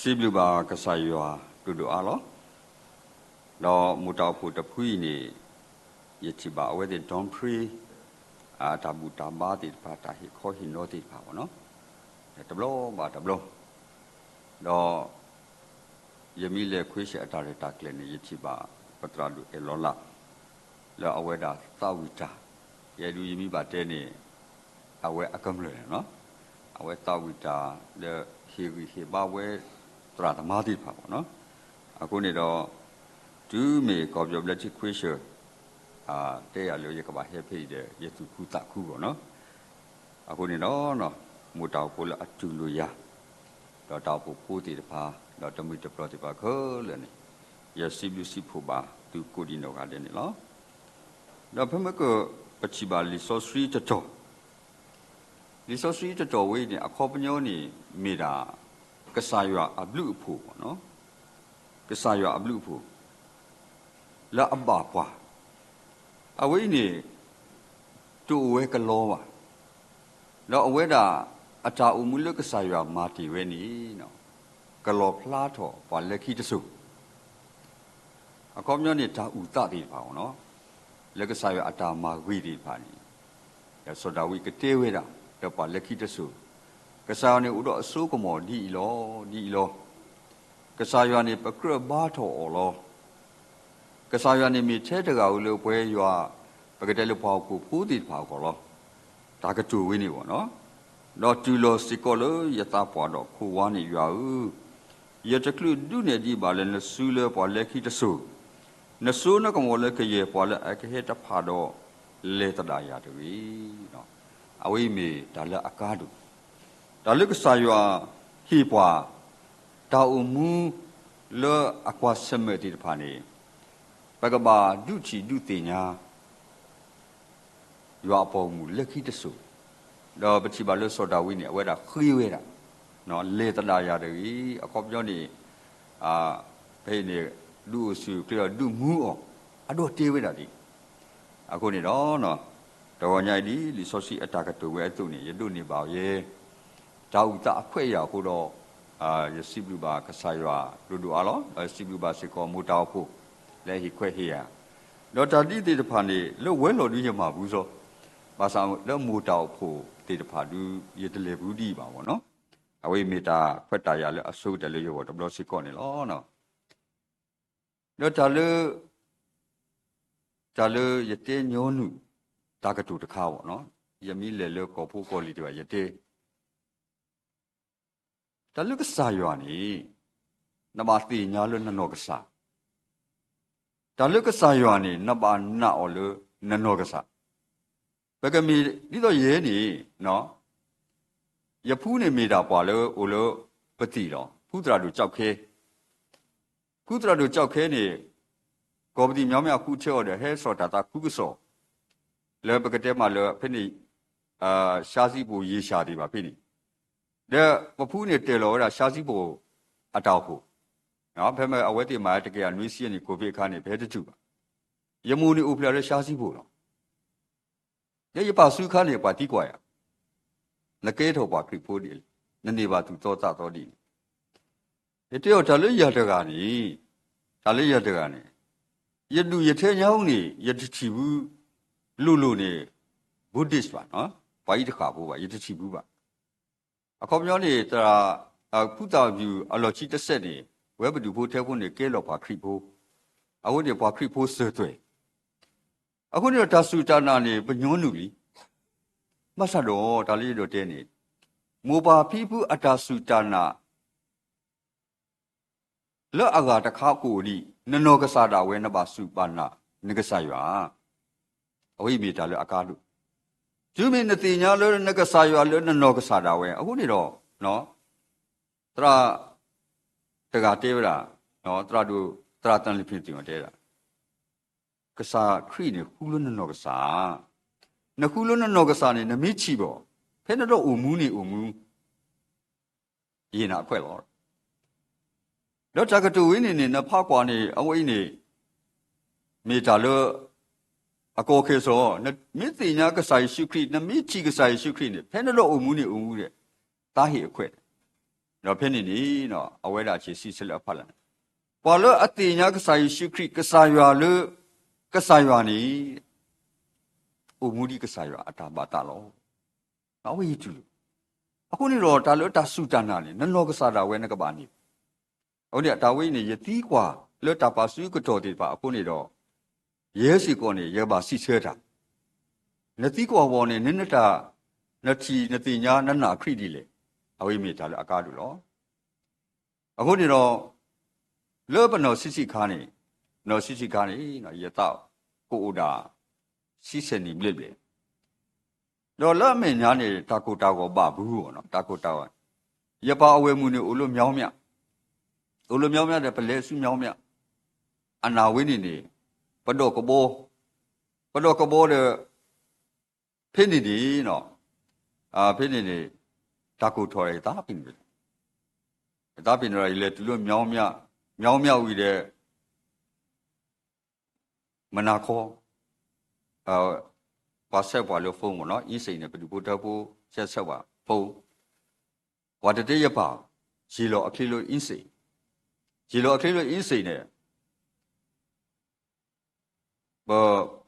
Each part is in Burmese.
Sibluba kasayua dudu alo. Do muta puta puini yetiba whether don't pray tabu tabati pata hi ko hi noti pa no. Tablo ba tablo. Do yemile kwisi atare takle ni yetiba patradu elola. La aweda tawita. Yedu yemi ba tene awe akamle no. Awe tawita the hi ba we tratamati pa no. Aku ni do tu me ko byo bla chi kwisi te ya lo ye ka ba he phe de yetu ku ta ku bo no. Aku ni no mu taw ko la atu lo ya. Do taw po pu ti de pa do tamu de pro ti pa ko le ni. Ya sibu si phu ba tu ko di no ka de ni lo. Do phe ma ko pachi ba li so sri to to. Li so sri to to we ni a kho pnyo ni me da ka sa ywa a blu phu bo no. Ka sa ywa a blu phu. La abba kwa. Away ni to wake a law. No whether at our umulukasaya mati weni no. Kalo plato, while lucky to soup. A community utati pound, no? Legasaya at our magwidi pani. So that we could tell with the palaki to soup. Kasani would not so come on, di lo. Kasayani pakra bato or law. Kasayani me chetagau where you are. Pagatelo Pauku put it Paucolo. Takatu winnie one, no? Not too low sicolo, yetapado, who one you are. Yet a clue do ne di balen the sula or lecky the so. Nasuna come like a year pola akaheta pado later diatory. No. Away me, Dala Akadu. Dalukasayua, Hipwa, Taumu, Le Aqua Cemetery Pani. Bagaba, duchi, dutinya. You are upon lucky to so. The Bachibalo soda winnie, whether Huida, no later diary, a copyoni, penny, do su clear, do move. I don't deal with it. I go it on, no. The one idea, the social attack to where to me, you do ni about ye. Tauta Aquia, who do Sibuba Kasaya, Dudu Alo, a Sibuba Siko Mutapu, let he quit here. Not a did the panny, look well or do you mabuzo. Basa le mu taw pho te ta pha du ye de le bu di ba wo no awe meta phwat ta ya le asu de le yo to blo si ko ni lo no no ta le ye te nyo nu ta ka tu ta kha wo no ye mi le le ko pho ko li de ba ye te ta le ka sa yo ni na ba ti nya le na no ka sa ta le ka sa yo ni na ba na o le na no ka sa Bagami, little yeni, no? Yapune made up wallow, olo, petilo, Putra do chowke. Putra do chowke, Gobdi Yamia Kucho, the hair sort at a kuso. Le Bagatema penny, Shazibu ye shadi penny. The Papune telo, Shazibo atapo. Now, Pema away my take and we see any Kobe Kani Petituba. Yamuni upla Shazibu. Ye pa su kha ne pa ti kwa ya na ke tho pa kri pho di na ne ba tu to ta to di ye te yo ta le ya ta ga ni ta le ya ta ga ni ye du ye the nya hu ni ye ti chi bu lu ni buddhist ba no ba yi ta kha bo ba ye ti chi bu ba a kho myo ni ta phu ta view a lo chi ta set ni we ba du pho the pho ni ke lo pa kri pho a wo ni pa kri pho se twe Aku ni dah sultana ni penyonu ni, masa do tali do teni, muba pipu atas sultana, le agak tak aku ni, neno kesada we naba sultana negesaywa, awi mita le akadu. Cuma nantinya le negesaywa le neno kesada we, aku ni do, no, tra tegate bela, no, tra tan lipiti matera. Kasa kri ni hulun no kasa na hulun no kasa ni na mi chi bo phe na do umu ni umu yi na khwet lo do ta ka tu wi ni na pha kwa ni awai ni me ta lo a ko khe so na mi ti nya kasa shu kri na mi chi kasa shu kri ni phe na do umu ni umu de ta hi khwet တော့ဖြစ်နေနေတော့အဝဲတာချီစီစလက်ဖတ်လာပေါ်လို့အတိညာကစားရှိခရစ်ကစားရွာလို့ကစားရွာနေဥမှုဒီကစားရွာအတာပါတာလောအဝေးတူအခုနေတော့ဒါလို့တာစုတနာနေနော်ကစားတာဝဲနကပါနေဟုတ်တယ်ဒါဝေးနေယတိကွာလို့တာပါစုကတော်တယ်ပါအခုနေတော့ရဲစီကောနေရဲပါစီဆဲတာနတိကွာဘောနေနနတာနတိနတိညာနနာခရစ်ဒီလေအဝေးမိတာလို့အကားတူလောအခုနေတော့လောဘနောစစ်စစ်ခါနေနော်စစ်စစ်ခါနေနော်ရတော့ကိုအိုတာစီစနေမြစ်လေတော့လောမင်းညာနေတာကိုတာကိုပါဘူးပေါ့နော်တာကိုတာရပါအဝဲမှုနေအိုလိုမြောင်းမြအိုလိုမြောင်းမြတဲ့ပလဲစုမြောင်းမြအနာဝင်းနေပဒေါကဘောတဲ့ဖိနေဒီနော်ဖိနေတာကိုထော်ရတာပြင်တယ်ဒါပြင်ရလေသူတို့မြောင်းမြဝီတဲ့မနာခေါ်ပါဆက်ပါလို့ဖုန်းပေါ့နော်အင်းစိန်နဲ့ဘယ်သူပို့တော့ပို့ဆက်ပါဖုန်းဝါတတေးရပါဂျီလောအခီလိုအင်းစိန်နဲ့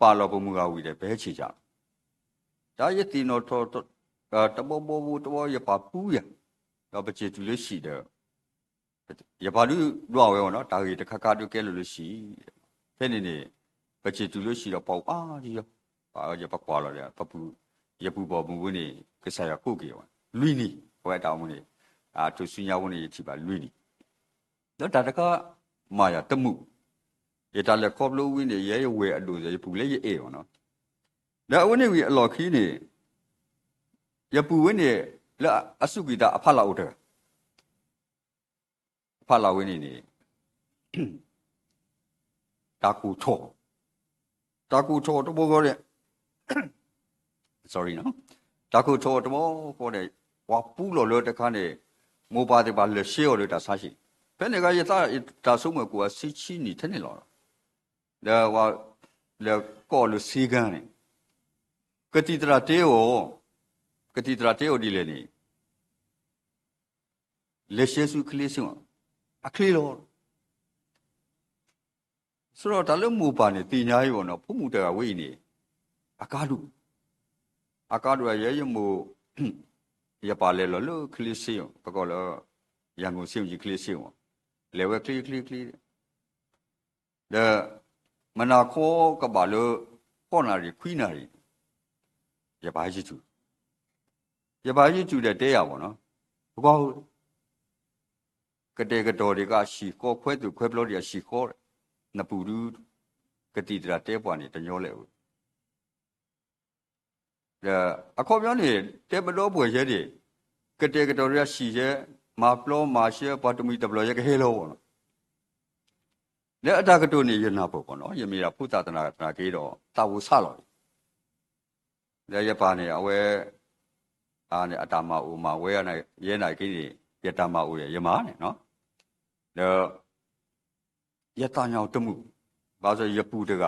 ပါလောပုံမူကဝီတဲ့ဘဲချီကြဒါရတီနော်တော့တဘောရပါပူးရတော့ပချေတူလို့ရှိတယ်ရပါလူတော့ဝဲပေါ့နော်ဒါကြီးတခါတို့ကဲလို့ရှိဖဲနေပချေတူလို့ရှိတော့ပေါ့ကြီးရောရပါကွာလို့ရပပူရပူပေါ်ဘူးနေကစားရကိုကေဝလွီနီဟိုတောင်းမနေသူစညာဝန်နေချီပါလွီနီတော့ဒါတကမာယာတမှုရတာလက်ခေါပလို့ဝင်းနေရဲဝဲအလိုရပူလဲရဲပေါ့နော်ဒါအဝင်းနေအလော်ခီးနေရပူဝင်းနေလက်အစုကိတာအဖလာဦးတယ်ဖလာဝင်းနေတာကူထောတဘောကတဲ့ sorry နော်တာကူထောတဘောခေါ်တဲ့ဝါပူလို့တခါနေမိုးပါတဲ့ပါလက်ရှေော်လို့တာစားရှိဘယ်နေကရတာဆုံးမကူကစီချီနေတယ်နေလို့ဒါဝါလေကောလို့စီကန်နေကတိတရာတေကိုဒီလေနေလက်ရှေစုကလေးစုအခလီလို့ဆိုတော့ဒါလို့မူပါနေတင်ညာကြီးပေါ့နော်ဖုံမှုတကဝိနေအကားတို့ရဲရမို့ရပါလေလို့ခလီစီပကောလို့ရန်ကုန်စီကြီးခလီစီလေဝဲခလီဒါမနာခေါ်ကပါလို့ပေါ်နာရီခွီးနာရီရပါကြီးကျူတဲ့တဲရပါနော်ဘောကတဲ့ကတော်တွေကရှီခေါ်ခွဲသူခွဲပလို့ရရှီခေါ်နပူရူကတိတရာတဲပွားနေတညောလဲဦးအခေါ်ပြောနေတဲပလို့ပွဲရဲတယ်ကတဲ့ကတော်ရရှီရဲမာပလောမာရှဲပတ်တမီတဘလရဲကဟဲလောပေါ့နော်လက်အတာကတို့နေရနာပေါ့နော်ယမေရဖုသတနာကေတော့တာဝဆလောလက်ရပါနေအဝဲနေအတာမအိုမဝဲရနိုင်ရဲနိုင်ကိရတာမအိုရမားနေနော်ရတညောင်တမှုဘာဆိုရပူတက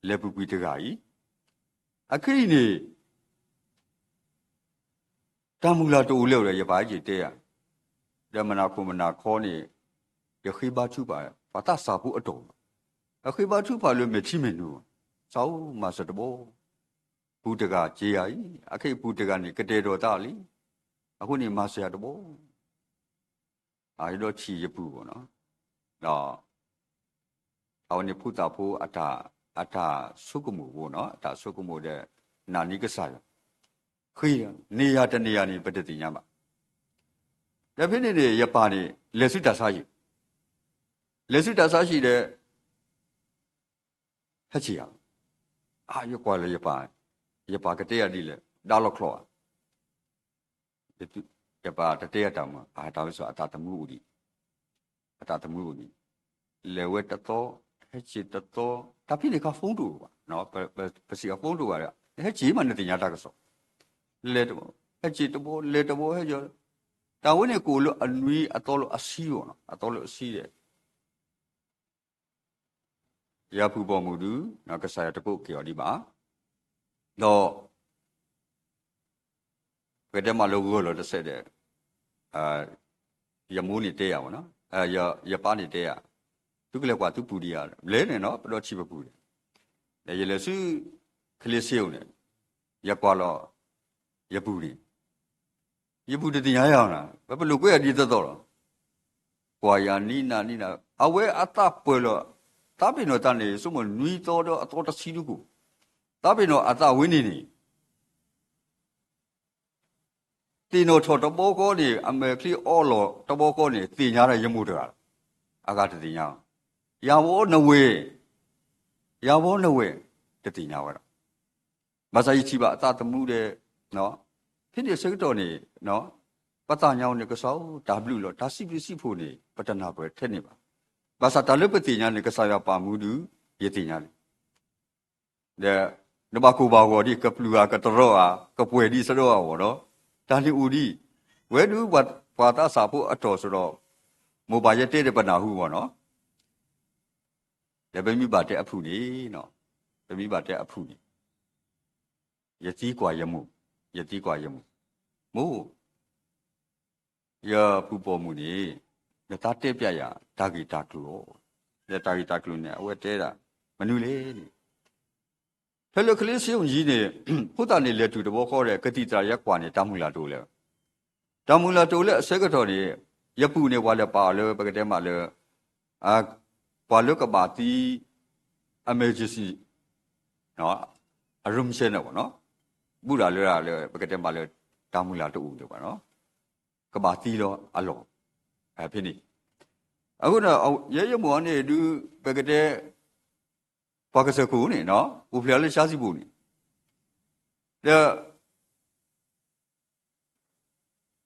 လေပူပီတကကြီးအခိနေတမူလာတူလဲရပါကြီးတဲရမနာခုမနာခေါ်နေရခိဘာቹပါဘာသာစာဘူးအတော်အခိဘာချုပါလို့မချိမနူစောင်းမစတဘောဘူးတကကြေးရည်အခိဘူးတကနေကတဲ့တော်တာလीအခုနေမဆရာတဘောတော့ချီရပူပေါ့နော်တော့အော်နေဖုတာဖို့အတာဆုကမှုပေါ့နော်အတာဆုကမှုတဲ့နာနိကဆာခေနေရတနေရနေပတ္တိညာမှာဒါဖြစ်နေရပါနေလက်စုတဆာရှိတဲ့ဟက်ချီရရကွာလေရပါကတဲ့ရဒီလေဒါလောက်ခလောရပါတတဲ့ရတောင်မှာတောင်ဆိုအတာတမှုဦးဒီလေဝဲတတော်ဟက်ချီတတော်ဒါဖြစ်နေကဖုန်းတူပါနော်ပစီကဖုန်းတူပါရဟက်ချီမှနေတင်ညာတာကစောလေတဘောဟက်ချီတဘောလေတဘောဟဲ့ကျော်တာဝင်းနေကိုလို့အနွီအတော်လို့အစီးပေါ့နော်အတော်လို့အစီးတယ်ရဖူပေါ်မှုတူနော်ကစားရတကုတ်ကြော်ဒီပါတော့ဘယ်တည်းမှလောကလို့တစ်ဆက်တဲ့ ရမိုးနေတဲရပါနော်ရပါနေတဲရသူကလည်းကွာသူပူရီရလဲနေနော်ဘတော့ချိပပူတယ်လေရလေစုခလေးစေုံနေရကွာတော့ရပူရီရပူတည်ရအောင်လားဘယ်လိုကိုရဒီတော့ကွာယာနီနာအဝဲအတပွဲလို့တာပင်တော့တန်နေစုမနွီတော့အတော်တစီလူကိုတာပင်တော့အတဝင်းနေတင်တော်ထော်တဘောကောနေအမေခလီအော်လောတဘောကောနေတင်ညာတဲ့ရမှုတကားအကားတင်ညာရဘောနဝေတတင်ညာဝရမစာကြီးချိပါအတတမှုတဲ့နော်ဖြစ်နေစိတ်တော်နေနော်ပတညောင်းနေကစော W လို့ဒါစီပစီဖို့နေပတနာပွဲထက်နေပါဘာသာတလပတင်ညာနေကစားရပါမှုတူရတင်ညာတဲ့နဘကိုဘာဝဒီကပလူကတရောကပွဲဒီစရောဝတော့ဒါလီဦးဒီဝဲဒူဘာသာစာဖို့အတော်ဆိုတော့မိုဘိုင်ရဲ့တဲ့ပနာဟုပေါ့နော်ဒါပဲမိပါတဲ့အဖုနေနော်ပဲမိပါတဲ့အဖုနေယတိကွာယမှုမို့ရပူပေါ်မှုနေငါတက်ပြရဒါဂီတာကလူလက်တာဂီတာကလူနဲ့အဝဲတဲတာမနူလေဖဲလကလေးစီုံကြီးနေဟုတ်တာနေလက်တူတဘောခေါ်တဲ့ကတိတာရက်ကွာနေတမှုလာတိုးလဲတမှုလာတိုးလဲအစက်ကတော့နေရပူနေဝါလဲပါလဲပကတဲ့မှာလဲဘာလို့ကပါတီ emergency နော်အရုံးရှင်းတော့နော်ဘူးလာလဲပကတဲ့မှာလဲတမှုလာတိုးတယ်ပါနော်ကဘာတီတော့အလောဖြစ်နေအခုတော့ရမောနေသူပကတဲ့ဘာကစကူနေနော်ဦးဖျားလေးရှားစီဘူးနေ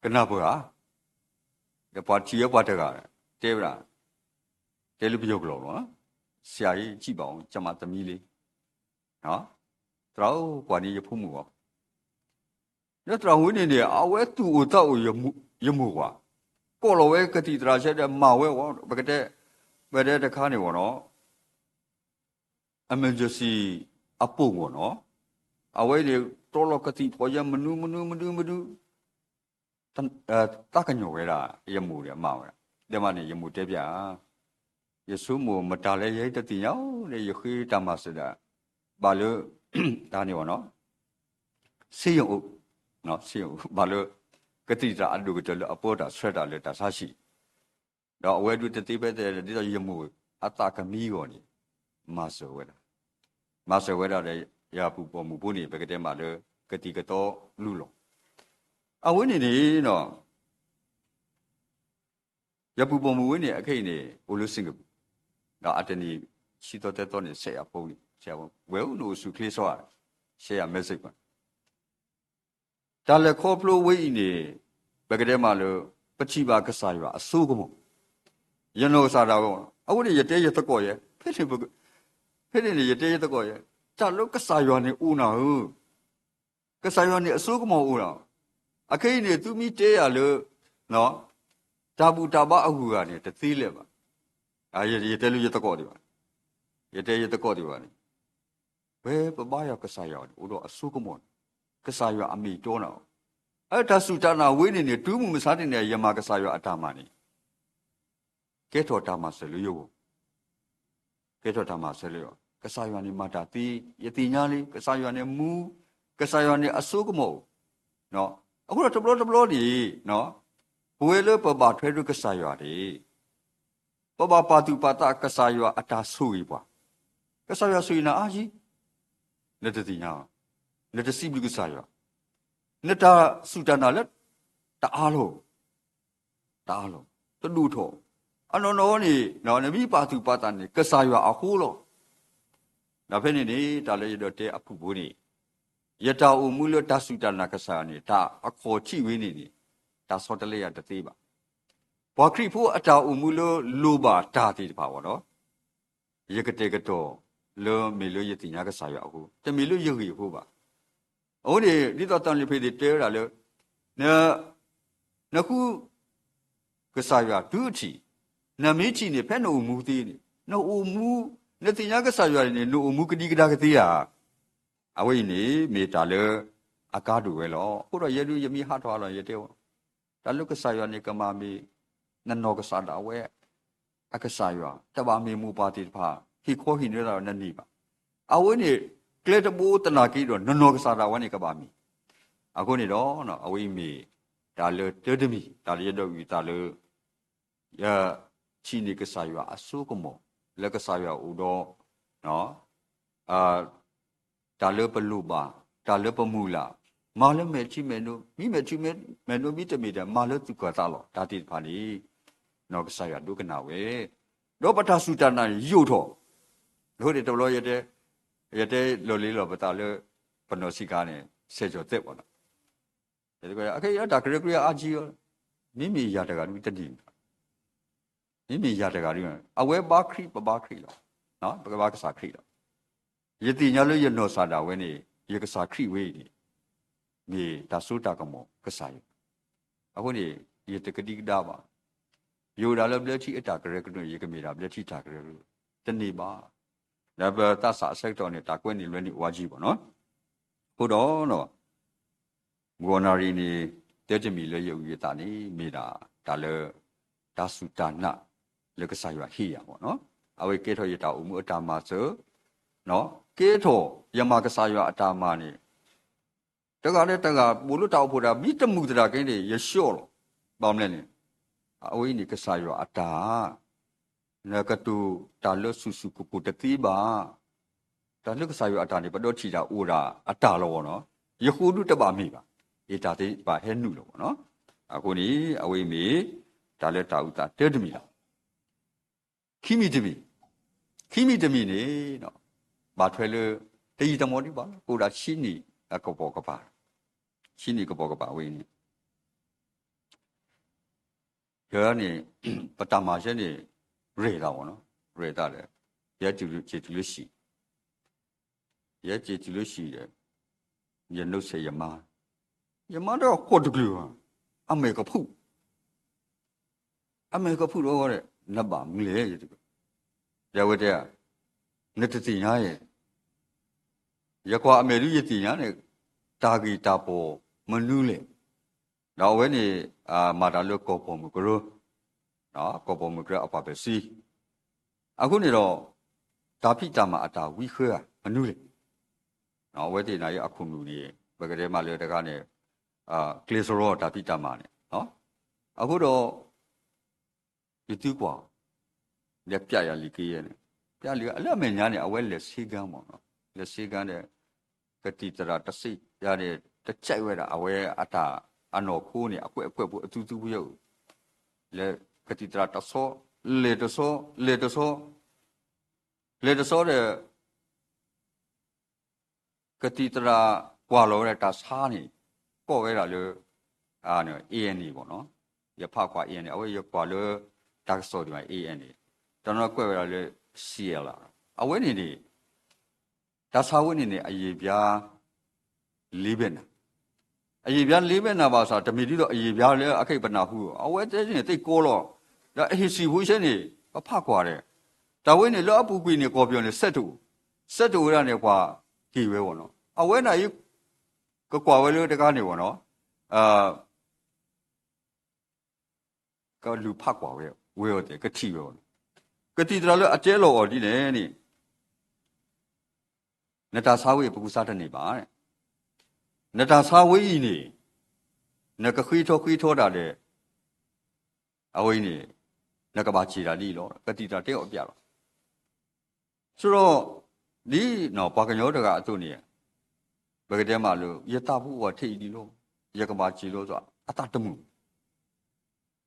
ကနာပွားပါချီရပါတကတဲဗလားတဲလူပြုတ်လို့နော်ဆရာကြီးကြည့်ပါအောင်ကျမသမီးလေးနော်တော့ကွာနေရဖို့မှုပေါ့လက်တော်ဝင်းနေအဝဲသူ့ဦးတော့ရမှုကွာကိုလိုဝဲကတိတရာချက်တဲ့မဝဲဝဘကတဲ့ဘယ်တဲ့တခါနေပေါ့နော်emergency အပုတ်ပေါ့နော်အဝဲလေတော်လကတိပေါ်ရမနူတကညောဝဲတာရမှုရမဝဲတဲ့မနေရမှုတဲပြယေဆုမမတားလဲရိုက်တတိယောလေယခိတမစဒါဘာလို့ဒါနေပေါ့နော်စေယုံနော်စေယုံဘာလို့ကတိတာအလူကတလအပေါ်တာဆွဲတာလေတာဆရှိတော့အဝဲတူတတိပဲတဲ့ဒီတော့ရမှုအတကမီကောနေမဆောဝဲတာမဆောဝဲတာလေရပူပေါ်မှုဖို့နေပဲကတဲ့မှာလေကတိကတော့လူလောအဝင်းနေနေနော်ရပူပေါ်မှုဝင်းနေအခိတ်နေဘိုလ်စင်ကတော့အတနီရှိတော့တဲ့တော့နေဆက်ရပုံနေဆက်ပုံဝဲဦးလို့စုကလေးဆောရှယ်ရ message ပါဒါလည်းခေါ်ဖလိုဝိနေဘယ်ကတဲ့မှာလို့ပချိပါကစားရအစိုးကမရနောစားတာကောအခုဒီရတဲရတကောရဲ့ဖက်နေရတဲရတကောရဲ့ဒါလို့ကစားရနေဦးနာဟုကစားရနေအစိုးကမဦးနာအခိနေသူမိတဲရလို့နော်တာဘူးတာပါအခုကနေတသေးလဲပါရတဲလူရတကောဒီပါရတဲရတကောဒီပါနေဘယ်ပပရကစားရဦးတော့အစိုးကမကစားရအမိတောနာအဲ့ဒါစုတနာဝိနေနေတူးမှုမစားတဲ့ရမကစားရအတာမနေကဲတော်တာမဆလူယောကဲတော်တာမဆလူယောကစားရနေမတာတီယတိညာလေးကစားရနေမူကစားရနေအစိုးကမောနော်အခုတော့တဘလောဒီနော်ဘွေလပပထွဲရကစားရတယ်ပပပါတူပါတာကစားရအတာဆူကြီးပွားကစားရဆူနာအာကြီးလက်တိညာလက်တစီဘလူကစားရနှစ်တာစုတနာလက်တအားလို့တလူထောအနော်နော်နေနော်နမီပါသူပါတာနေကစားရအခုလို့ဒါဖက်နေနေတာလည်းရတော့တဲ့အဖူဘူးနေယတာအုံမူလို့တစုတနာကစားနေတာအခေါ်ချိဝင်းနေဒါစောတလေးရတသေးပါဘာခရီဖို့အတာအုံမူလို့လိုပါတာသေးတပါဘောနော်ရကတဲ့ကတော့လောမေလို့ယတိညာကစားရအခုတမေလို့ရုပ်ရဖို့ပါအိုးဒီတော့တန်လေးဖေးတဲရလေနခုကစားရဒုချီနမီချီနေဖက်နိုမူသေးနေနိုမူနတိညာကစားရနေနိုမူကတိကဒါကတိရအဝိနေမေတာလေအကားတူပဲလောဟိုတော့ရေလူယမီဟာထွားလောရတဲ့ဒါလုကစားရနေကမာမီ no ka sa da we aka sa yo ta ba me mu pa ti pha hi kho hi ne da na ni ba a we ni kle ta bu ta na ki do no ka sa da we ni ka ba mi a ko ni do no a we mi da le te de mi da le do wi da le ya chi ni ka sa yo a su ko mo le ka sa yo u do no da le pa lu ba da le pa mu la ma le me chi me no mi me chi me no mi te mi da ma le tu ka ta lo da ti pha ni no ka sa yo du ka na we do pa ta su ta na yu tho do de to lo ye de lo le lo pa ta le pa no si ka ne se jo te bo no de ko a ke ya da kre kre a ji yo mi mi ya da ga du te di mi mi ya da ga du a we ba khri ba khri lo no ba ka sa khri lo ye ti nya lo ye no sa da we ni ye ka sa khri we ni mi da su ta ka mo ka sa yo a ko ni ye te ka di da ba yo da lo ble chi a ta kre kre ye ka mi da ble chi ta kre te ni ba da ba ta sa sai to ni ta kwe ni lo ni wa ji bo no ho do no mo na ri ni te te mi lo ye u ye ta ni mi da le da su ta na le ka sa yo hi ya bo no a we ke tho ye ta u mu a ta ma so no ke tho ya ma ka sa yo a ta ma niတကလည်းတကဘလို့တောက်ဖို့တာမိတမှုတရာကင်းတွေရလျှော့လို့ပေါမလဲနေအဝိနိကဆာယောအတာနကတူတာလဆုစုကုကုတတိပါတာလကဆာယောအတာနေပတော့ချီတာအိုတာအတာလောနော်ယခုတုတပါမိပါဧတာတိပါဟဲနုလောနော်အခုနီအဝိမေဒါလည်းတာဥတာတဲတမီလားခိမိတမီနေနော်ဘာထွဲလို့တည်တမောတိပါကိုတာရှင်းနီအကောပေါ်ကပါရှင်းနီကပေါ်ကပါဝိနေရနေပတမာရှင်းနေရေတာပေါ့နော်ရေတာတယ်ရဲကျူလို့ရှိတယ်ရနှုတ်ဆေယမတော့ခေါ်တကလူအမေကဖုတော့တဲ့နတ်ပါမလဲရတကရဝတဲ့နတတိညာရဲ့ရကွာအမေလူရတိညာနဲ့တာဂီတာပေါ်မနူးလေတော့ဝဲနေမာတာလို့ကောပေါ်မကရောနော်ကောပေါ်မကရအပပစီအခုနေတော့ဒါဖိတာမှာအတာဝီခွေးမနူးလေနော်ဝဲတိနာရဲ့အခုနူနေဘယ်ကလေးမှလေတကားနဲ့ကလီစရောဒါဖိတာမှာနဲ့နော်အခုတော့ဒီတူကွာလက်ပြရလီကေးရဲ့ပြလီအလက်မညာနဲ့အဝဲလက်စီကန်းပေါ့နော်လက်စီကန်းတဲ့ကတိတရာတစိရတဲ့တကြိုက်ဝဲတာအဝဲအတာအနော်ခိုးနေအကွက်ဖို့အတူတူရုပ်လေကတိတရာတဆောလေတဆောတဲ့ကတိတရာကွာလောတဲ့တာစားနေပေါ့ဝဲတာလို့နော် ANA ပေါ့နော်ရဖခွာ ANA အဝဲရကွာလို့တက်ဆောဒီမှာ ANA ကျွန်တော်ကွက်ဝဲတာလို့ CL အဝဲနေဒါစာဝဲနေအရေးပြားလေးပဲနာအရေးပြားလေးပဲနာပါဆိုတမီတိတော့အရေးပြားလဲအခိတ်ပနာဟုအဝဲတဲနေတိတ်ကောတော့ဒါအဟိစီဝိရှင်းနေဖကွာတဲ့ဒါဝဲနေလောအပူကွေနေကောပြောနေဆက်တူရနေကွာကြည်ဝဲပေါ့နော်အဝဲနာကြီးကွာဝဲလို့တကားနေပေါ့နော်ကလူဖကွာဝဲတဲ့ကတိပဲကတိတရလို့အကျဲလော်ဒီနေနိနတာစာဝေပကူစားတဲ့နေပါတဲ့နတာစာဝေးကြီးနေနကခွေးထောတာတဲ့အဝိနေနကပါချီတာဒီလောကတိတာတဲ့အပြတော့ဆိုတော့ဒီနော်ပါကညောတကအတုနေဘယ်ကတည်းမှလို့ယတဘူးဝထိတ်ဒီလို့ယကပါချီလို့ဆိုအတတမှု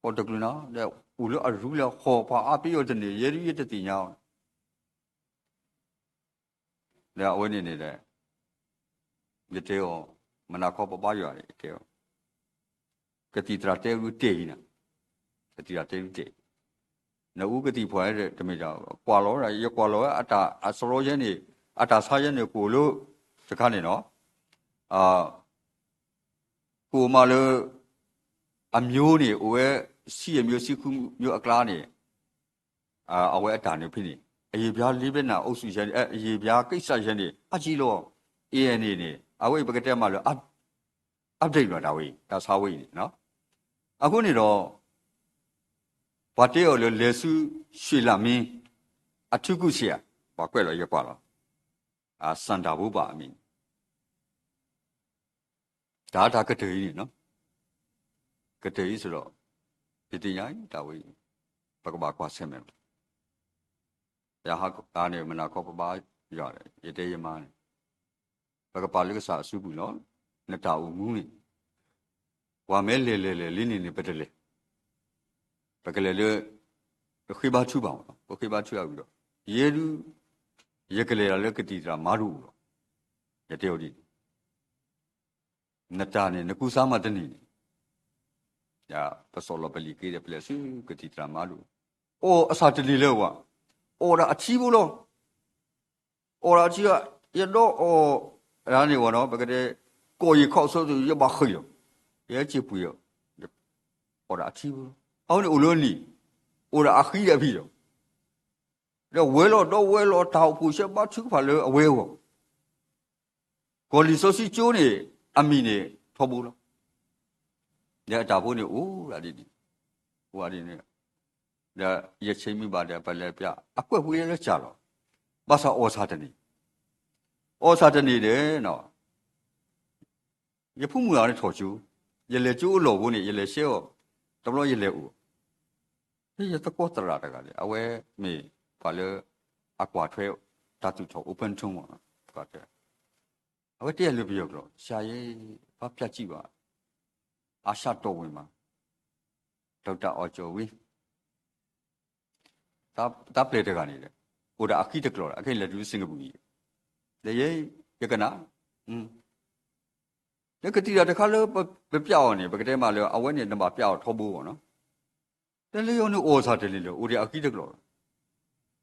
ဟောတကလနာတဲ့ဦးလို့အရူလခေါ်ပါအပြည့်ရတဲ့ရေရတဲ့တင်ညာလေအဝိနေနေတဲ့ဒီတေောမနာခေါ်ပပရတယ်တေောကတိတရာတေလူတေနာကတိတရာတေလူတေနဦးကတိဖွာရတဲ့တမေကြောကွာလောရကွာလောအတာအစရောရဲနေအတာဆာရဲနေကိုလို့တခါနေနော်ကိုမလို့အမျိုးနေဝဲစီအမျိုးစီခုမျိုးအကလားနေအဝဲအတာနေဖြစ်နေအရေးပြားလေးဘက်နာအုပ်စုရဲအရေးပြားကိစ္စရဲနေအကြီးလို့ ANA နေအဝိပကတဲ့မှာလို့update လာတာဝေးဒါစာဝေးနေနော်အခုနေတော့ ဘာတေော်လေစုရွှေလာမင်းအထုကုစီယာဘာကွဲ့လို့ရပါလားစန္ဒာဘူးပါအမင်းဒါကတေးနော်ကတေးဆိုတော့ဒီတရားဒါဝိဘကဘာကွာဆဲမယ်ရဟာကာနေမနာကောပပါရတယ်ရတေးရမန်းဘကပါလိကစားစုဘူးနော်နတာဦးမူးနေဝါမဲလေနေပတလေဘကလေလေခိဘာချူပါဘောခိဘာချူရပြီးတော့ယေလူရကလေလည်းကတိတာမာရူရတေော်ဒီနတာနေနကူစားမတနေညာပစောလပလီကေတဲ့ပလက်စုကတိတာမာရူအိုအစာတလီလေဝါအိုရာအချီဘူးလို့အိုရာချီကရတော့အိုရာနေဝနော်ဘကတဲ့ကိုရီခောက်ဆိုရပါခေရရဲချီပူရအိုရာအချီဘူးအောင်းနေဦးလို့နီအိုရာအခီးရပြီတော့ဝဲလို့တောက်ပူချက်ပါချူဖာလေအဝဲဟောကိုလီဆိုစီကျိုးနေအမီနေထောဘူးလို့ညတာဖို့နေဦးရာဒီဟိုအရင်နေဒါရချင်းမိပါတယ်ပလဲပြအကွက်ဝေးလဲကြာတော့ဘာသာဩစာတနေတယ်နော်ရဖုမှုလာနဲ့ထော်ချူရလေကျိုးလော်ဖို့နေရလေရှဲောတဘလို့ရလေဦးဒီရတကောတရာတကလေအဝဲမေဘာလဲအကွာထွဲဓာတုထော open ထုံးပါကတဲ့အဝဲတရလူပြောတော့ရှာရေးဘာပြတ်ကြည့်ပါအာရှတော်ဝင်မှာဒေါက်တာအော်ကျော်ဝင်းဒါပလေတကနေတယ်ဟိုဒါအခီတကလောအခီလက်တူစင်ကာပူကြီးလေရကနာလက်ကတိရတခါလို့ပြောင်းနေပကတဲ့မှာလေအဝဲနေနံပါတ်ပြောင်းထောဖို့ပေါ့နော်တလေယုံနေဩစာတလေလို့ဟိုဒီအခီတကလော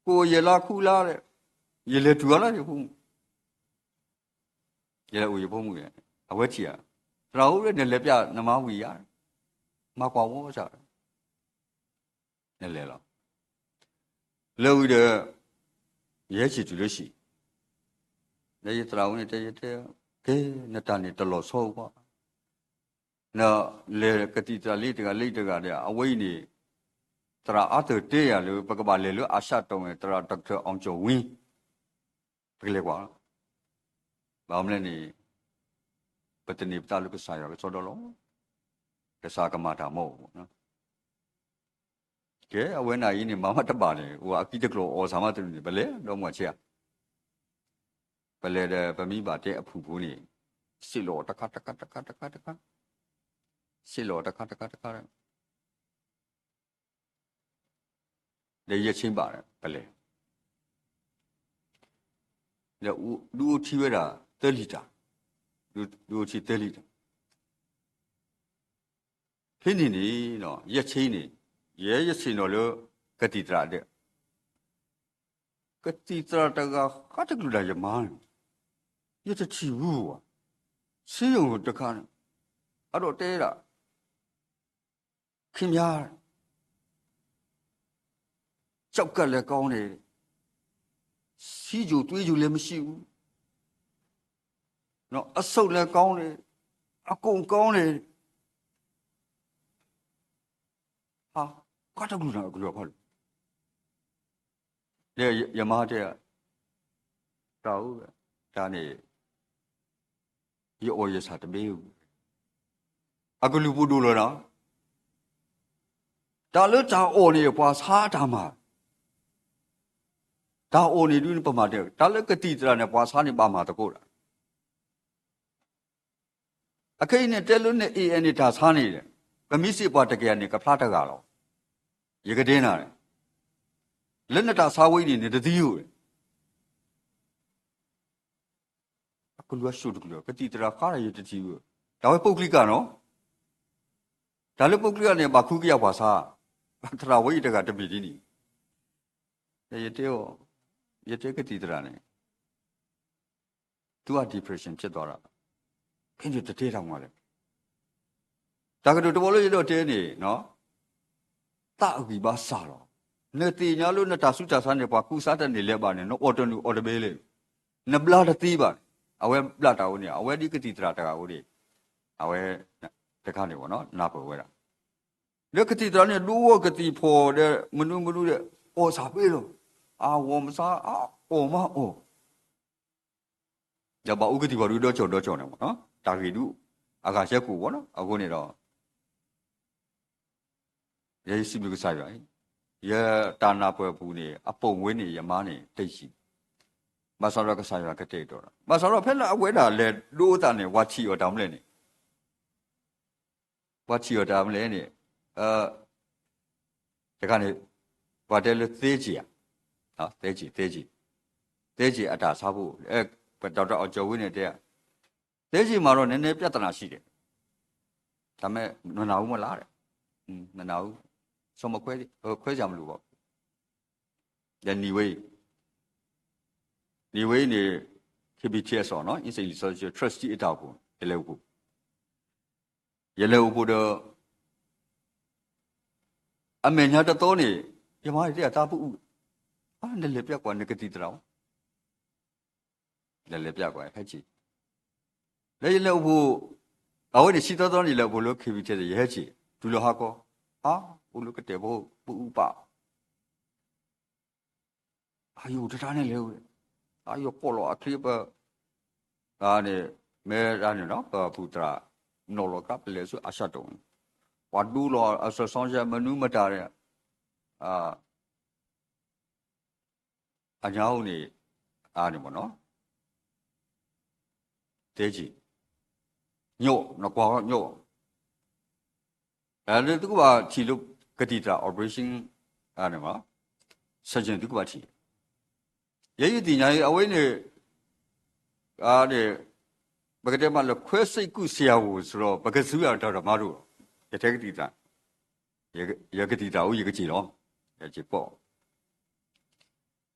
ကိုရလာခုလာတဲ့ရလေတူလာရဖုံးရလေဦးရဖုံးမှုရအဝဲချီရတော်ဦးရဲ့လက်ပြနမဝီရမကွာဝေါ်စားတယ်လေလောလောဦးတဲ့ရဲချီတူလို့ရှိလေတော်ဦးနဲ့တရတဲ့ကဲနတနေတလို့ဆောပါနော်လေကတိတလေးတကလိတ်တကတဲ့အဝိနေတရာအတတေရလို့ပကပါလေလို့အာရှတုံးရဲ့တရာဒေါက်တာအောင်ကျော်ဝင်းပကလေကွာဘာမလဲနေပတနေပတာလုကစားရဆိုတော့လောကစားကမာတာမဟုတ်ဘူးနော်ကဲအဝဲနာကြီးနေမမတပါလေဟိုအကိတကလောအော်စာမတူနေဘလဲတော့မချေဘလဲတဲ့ဗမိပါတဲ့အဖူဘူးနေစစ်လောတခါစစ်လောတခါလေရချင်းပါတယ်ဘလဲလေလူချီဝဲတာ3လီတာလူချီ3လီတာဖင်းနေနော်ရချင်းနေရချင်းတော့လို့ကတိတရာတဲ့ကတိတရာတကခတ်ကလူလာရမန်းရတချီဘူးဆေးရုံတခါအဲ့တော့တဲတာခင်များကြောက်ကလည်းကောင်းတယ်စီးကြိုတွေးကြိုလည်းမရှိဘူးနော်အဆုတ်လည်းကောင်းတယ်အကုန်ကောင်းတယ်ဟာကတကူလာကူရဖတ်လေရမတဲ့တောက်ဒါနေရောရစားတမေးအကလူပူဒူလောနော်ဒါလို့တောင်အော်နေပွားစားတာမှာဒါအော်နေတူပမာတဲ့ဒါလည်းကတိတရာနဲ့ပွားစားနေပါမှာတကောတာအခိနဲ့တဲလို့နဲ့ AN ဒါစားနေတယ်ဗမိစစ်ပွားတကယ်နေကဖလားတကတော့ရကတင်းလာတယ်လက်နဲ့တာစားဝိနေတတိယအကလူရှုတ်ကလူကတိတရာခါရရတတိယဒါဝဲပုတ်ကလစ်ကနော်ဒါလည်းပုတ်ကလစ်ကနေဘာခုကရောက်ပါစားထရာဝိတကတပိတိနီရတဲ့ကတိတရာနဲ့သူက depression ဖြစ်သွားတာခင်ဗျတသေးတောင်ပါလေဒါကတော့တော်လို့ရတော့တဲနေနော်တာအဘီပါစားတော့နေတီညာလို့နဲ့တာစုချစားနေပါကူစားတဲ့နေလဲပါနေနော်အော်တဘေးလေနဘလာတတိပါအဝဲပလတ်တာဦးနေအဝဲဒီကတိတရာတကဦးနေအဝဲတခါနေပေါ့နော်နာပေါ်ဝဲတာ那个地方呢，路个地坡的，没路的，哦啥背了？啊，我们啥啊？哦嘛哦，要把个地方路多叫呢嘛啊？大概路，啊个些古呢？啊个呢咯，也是不个啥样？也大那不不呢？啊，帮我呢也嘛呢，对是。马上那个啥样个对多了？马上那偏那为了来路单呢，我去我当不来呢，我去我当不来呢，这个呢，我这了自己啊，自己啊，打差不，不到这教会呢这，自己嘛咯，那别当那事的，他们那哪有么拉的，那哪有什么快的，快点路吧，人你为呢，特别介绍喏，因为你说就 trust 一道步，一路步的，啊，明天的多呢，也嘛这大步，啊，那别管那个地道，那别管还是。那一路步，啊，我哋西多多你路步路特别介绍也是，除了哈个，啊，我路个地步不吧，哎呦，这啥呢路？哎呦，过了啊，可以不？啊，呢，没让你喏，不tra，诺罗卡不来说阿啥东，我读了啊，说上下门路没打的，啊，啊，然后呢，啊，你们喏，这几牛那光牛，那这个话记录个地方 operation 啊，你们，实际这个话题，也有点呢，为呢，啊呢，不个地方了，快速股下午是咯，不个主要到了马路，这个地方，一个地方有一个几咯，也几包。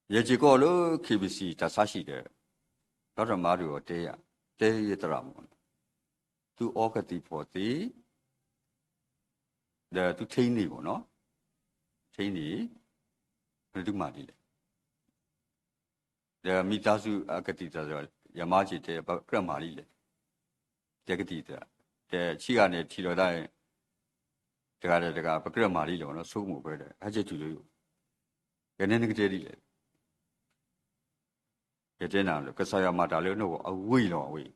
也结果了 KBC 在啥时的，到时马路这样，这一得了么？都二个地方的，都听你不喏，听你，那都嘛的了，米大叔啊个地方说，也马起这不干嘛的了，这个地方，这去年呢提了在，这个不干嘛的了，那收木回来，还是住了，原来那个这里了。也这样了，可是要嘛打了那个啊为了为，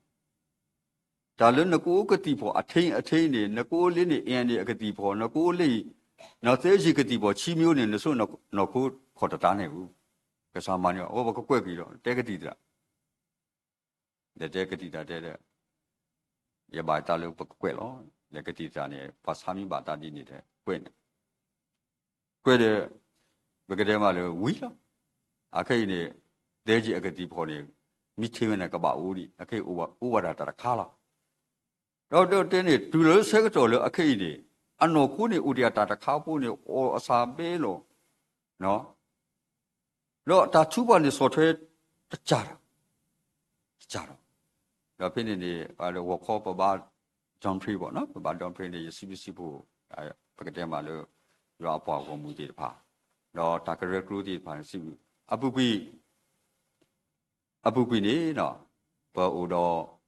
打了那个地方啊听呢，那个里呢眼的个地方，那个里那这些个地方奇妙的那时候那个考得大呢不？可是嘛呢，我不个怪给了，这个地方，这个地方也把打了不怪了，那个地方呢，把上面把打的呢的怪呢，怪的那个地方了为了，啊可以呢。这几个地方呢，米天那个把屋里，可以我打卡了。然后这点呢，除了这个做了，可以的，按那库呢，屋里打卡布呢，我三百了，喏。然后他出版的说出来，假了。然后偏呢，我靠爸爸张飞吧，喏，爸爸张飞呢也是不是不，哎，不个点嘛了，然后把我目的怕，然后他个recruit的怕是不，不比。Abu bini no, pa udo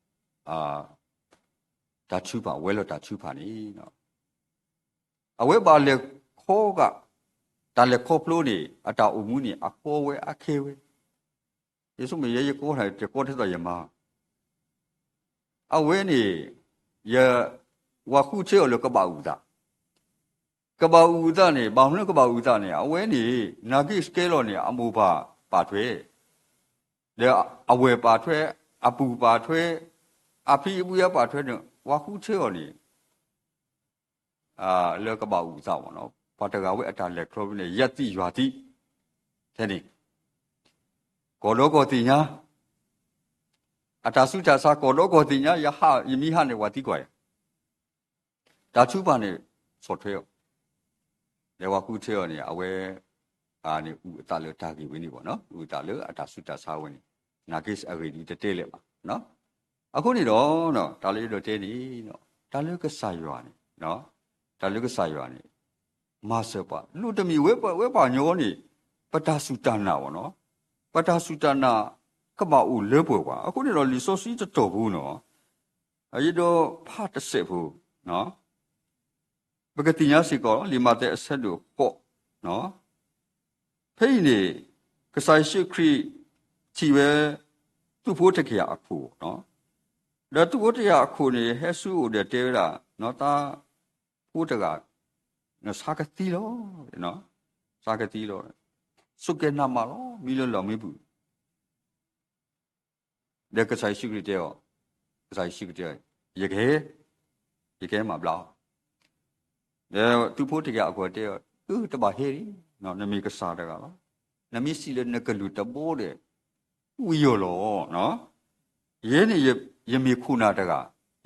ta chupa welo ta chupa ni no. Awe ba le kho ga ta le kho plo ni ata umu ni akho we akhe we. Yesu me ye ko hai te ko the da yama. Awe ni ya wa khu che le ka ba u da. Ka ba u da ni ba hnu ka ba u da ni awe ni na ki scale ni amu ba thwe. 了阿伟把推，阿布把推，阿皮不要把推呢，我胡扯呢，了个把五兆喏，把这个伟阿来可不呢，一地远地，听你，过路过地呀，阿大苏家啥过路过地呀，一米半的我地怪，大出版呢，说推哦，了我胡扯呢，阿伟呢，大了大给为你喏，大了阿大苏家啥为你。那个是阿伟的对了嘛，喏，阿哥你咯，喏，大了对你，喏，大了个啥样呢，喏，大了个啥样呢？马色吧，路得米为把牛呢，不打苏丹那喏，不打苏丹那，干嘛有勒不哇？阿哥你咯，你说是一只头部喏，一个怕的师傅，喏， ဘကတိညာစီကောလီမာတဲ့အဆက်တို့ပေါ့နော်ဖိနေကဆိုင်ရှိခရီချီဝဲသူ့ဖို့တခေအခုနော်ဒါသူ့ဖို့တရအခုနေဟဲဆူတဲ့တဲရာနော်တာဖို့တကနော်စာကတိလောနော်စာကတိလောစုကေနာမလောမီလောမေဘူးတဲ့ကဆိုင်ရှိခရီတဲ့ရောကဆိုင်ရှိခရီတဲ့ရေခဲမှာဘလောက်သူ့ဖို့တကအခုတဲ့သူတပါဟေရီနော်နမီကစားတကလားနမီစီလနကလူတဘောတဲ့ဝီယောလောနော်ရဲနေယမီခုနာတက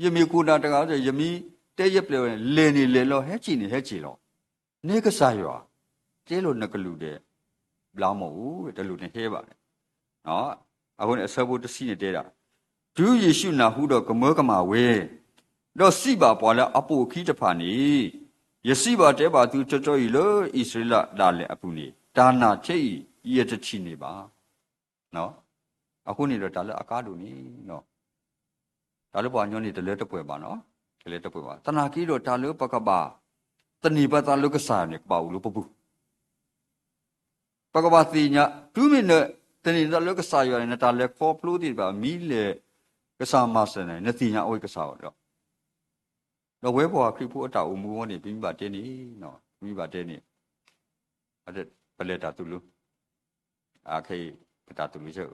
ယမီခုနာတကဆိုယမီတဲရပလေနေလေလောဟဲချီနေဟဲချီလောနေကစားရွာတဲလို့နကလူတဲ့ဘလောင်းမဟုတ်တလူနေဟဲပါတယ်နော်အခုအဆောဖို့တစီနေတဲတာဒူယေရှုနာဟုတော့ကမောကမာဝဲတော့စိပါပေါ်လာအပိုခီးတဖာနေယစီပါတဲပါသူကြော်ရီလို့ဣသရေလလာလေအပူနေဒါနာချိရတချီနေပါနော်အခုနေတော့ဒါလည်းအကားလို့နေနော်ဒါလည်းပွားညောနေတလဲတပွဲပါနော်တလဲတပွဲပါတနာကီတော့ဒါလည်းပကပါတဏိပတလုကစားနေပေါ့လို့ပပူပကပါတိညာဒုမိနဲ့တဏိတလုကစားရနေဒါလည်းခေါ်ပလို့ဒီပါမီလေကစားမဆနေနတိညာအဝိကစားတော့တော့ဝဲပေါ်ခရိဖို့အတောက်မူဝနေပြီးပါတင်းနေနော်ပြီးပါတင်းနေအဲ့ပလက်တာသူလူခေပတာသူလူချက်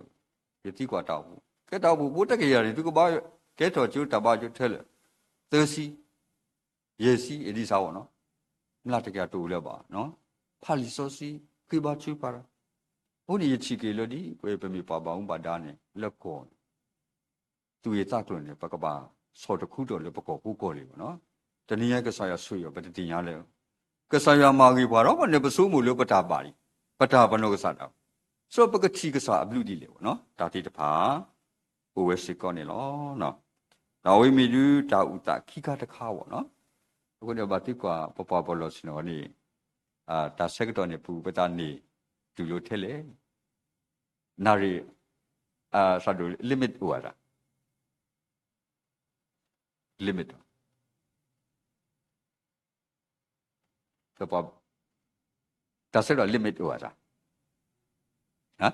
ယတိကွာတောက်ဘူးကဲတောက်ဘူးဘိုးတက်ကရနေသူကဘာကဲတော်ကျိုးတပါကျိုးထဲလေသစီယေစီအဒီစားပေါ့နော်မလားတကတူလဲပါနော်ဖာလီဆိုစီခိဘာချူပါဘုန်ရချီကေလို့ဒီကိုပမီပါပါဦးပါဒါနဲ့လက်ကောသူရတကလို့နေပကပါစောတခုတော်လေပကောကိုကောလေပေါ့နော်တနည်းရကစားရဆွေရပတတိညာလဲကစားရမာကြီးပါတော့ဘာနေပစိုးမှုလို့ပတာပါလီပတာဘနောကစားတော့ဆိုပကချီကစားအဘလူဒီလေပေါ့နော်တာတိတဖာဟိုဝဲစစ်ကောနေလောနော်ဒါဝိမီလူတာဥတာခိကတခါပေါ့နော်အခုတော့ဗတိကွာပပဘလောစနောနေတာဆက်တော်နေပူပတာနေဒူလို့ထဲလေနာရီဆာဒူ limit ဟိုရတာ limit တော့တာဆက်တော် limit ဟိုရတာဟမ်